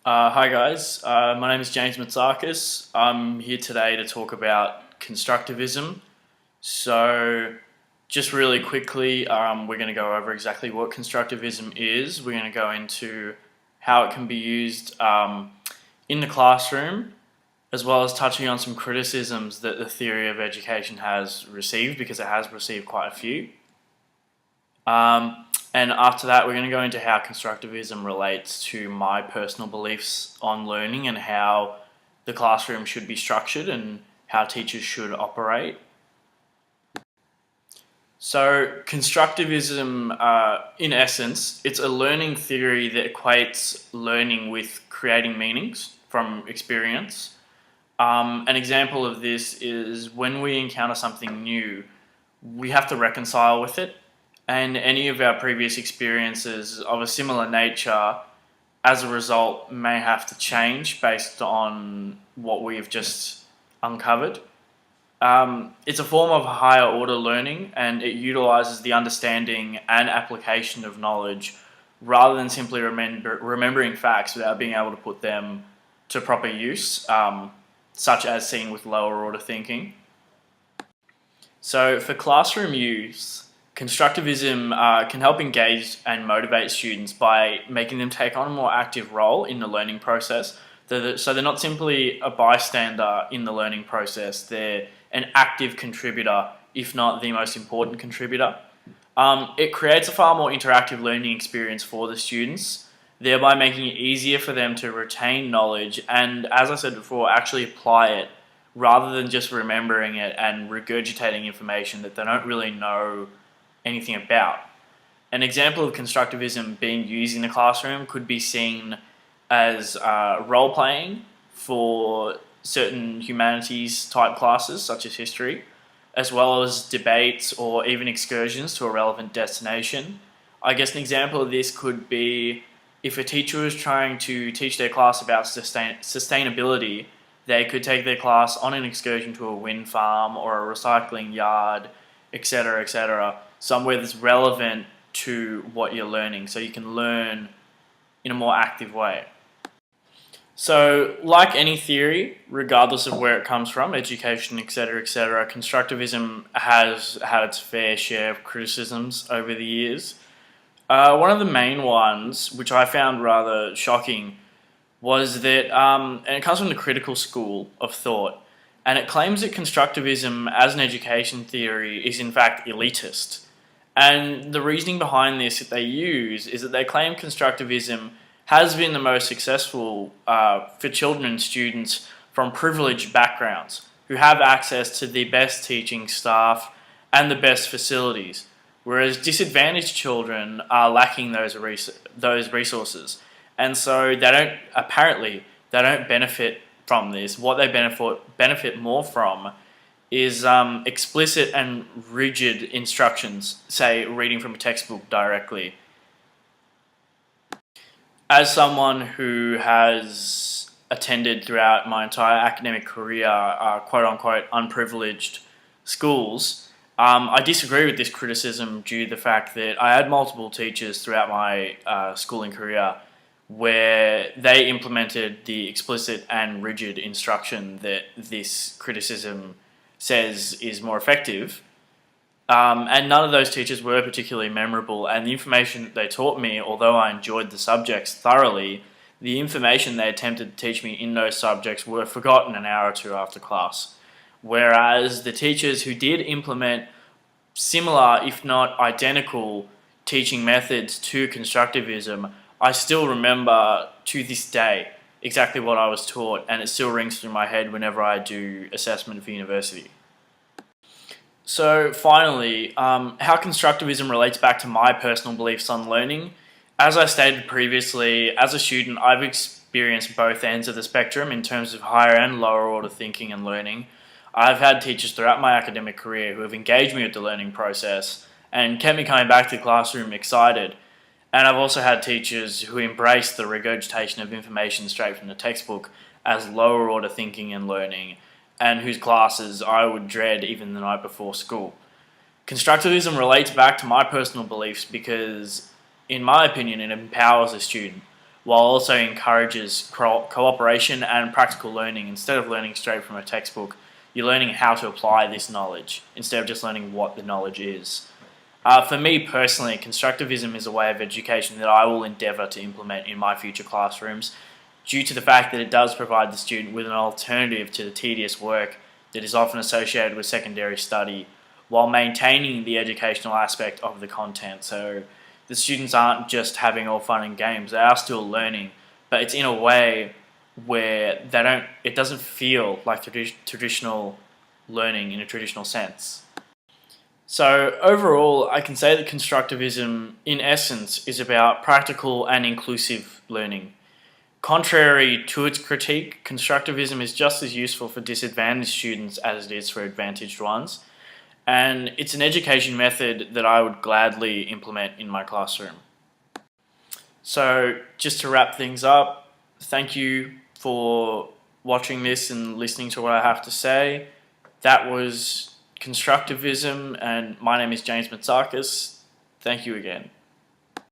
Hi guys, my name is James Matsakis. I'm here today to talk about constructivism. So, just really quickly, we're going to go over exactly what constructivism is. We're going to go into how it can be used in the classroom, as well as touching on some criticisms that the theory of education has received, because it has received quite a few. And after that, we're going to go into how constructivism relates to my personal beliefs on learning and how the classroom should be structured and how teachers should operate. So, constructivism, in essence, it's a learning theory that equates learning with creating meanings from experience. An example of this is when we encounter something new, we have to reconcile with it, and any of our previous experiences of a similar nature, as a result, may have to change based on what we have just uncovered. It's a form of higher order learning, and it utilizes the understanding and application of knowledge rather than simply remembering facts without being able to put them to proper use, such as seen with lower order thinking. So for classroom use, constructivism can help engage and motivate students by making them take on a more active role in the learning process. So they're not simply a bystander in the learning process, they're an active contributor, if not the most important contributor. It creates a far more interactive learning experience for the students, thereby making it easier for them to retain knowledge and, as I said before, actually apply it rather than just remembering it and regurgitating information that they don't really know anything about. An example of constructivism being used in the classroom could be seen as role-playing for certain humanities type classes such as history, as well as debates or even excursions to a relevant destination. I guess an example of this could be if a teacher was trying to teach their class about sustainability, they could take their class on an excursion to a wind farm or a recycling yard, etc., somewhere that's relevant to what you're learning, so you can learn in a more active way. So, like any theory, regardless of where it comes from, education, etc., constructivism has had its fair share of criticisms over the years. One of the main ones, which I found rather shocking, was that, and it comes from the critical school of thought, and it claims that constructivism as an education theory is in fact elitist. And the reasoning behind this that they use is that they claim constructivism has been the most successful for children and students from privileged backgrounds who have access to the best teaching staff and the best facilities, whereas disadvantaged children are lacking those resources. And so they don't benefit from this. What they benefit more from is explicit and rigid instructions, say reading from a textbook directly. As someone who has attended throughout my entire academic career quote-unquote unprivileged schools, I disagree with this criticism due to the fact that I had multiple teachers throughout my schooling career where they implemented the explicit and rigid instruction that this criticism says is more effective. And none of those teachers were particularly memorable, and the information that they taught me, although I enjoyed the subjects thoroughly, the information they attempted to teach me in those subjects were forgotten an hour or two after class. Whereas the teachers who did implement similar, if not identical, teaching methods to constructivism, I still remember to this day exactly what I was taught, and it still rings through my head whenever I do assessment for university. So finally, how constructivism relates back to my personal beliefs on learning. As I stated previously, as a student, I've experienced both ends of the spectrum in terms of higher and lower order thinking and learning. I've had teachers throughout my academic career who have engaged me with the learning process and kept me coming back to the classroom excited. And I've also had teachers who embrace the regurgitation of information straight from the textbook as lower order thinking and learning, and whose classes I would dread even the night before school. Constructivism relates back to my personal beliefs because, in my opinion, it empowers a student, while also encourages cooperation and practical learning. Instead of learning straight from a textbook, you're learning how to apply this knowledge instead of just learning what the knowledge is. For me personally, constructivism is a way of education that I will endeavour to implement in my future classrooms, due to the fact that it does provide the student with an alternative to the tedious work that is often associated with secondary study, while maintaining the educational aspect of the content. So the students aren't just having all fun and games, they are still learning, but it's in a way where it doesn't feel like traditional learning in a traditional sense. So overall, I can say that constructivism, in essence, is about practical and inclusive learning. Contrary to its critique, constructivism is just as useful for disadvantaged students as it is for advantaged ones, and it's an education method that I would gladly implement in my classroom. So just to wrap things up, thank you for watching this and listening to what I have to say. That was Constructivism, and my name is James Matsakis. Thank you again.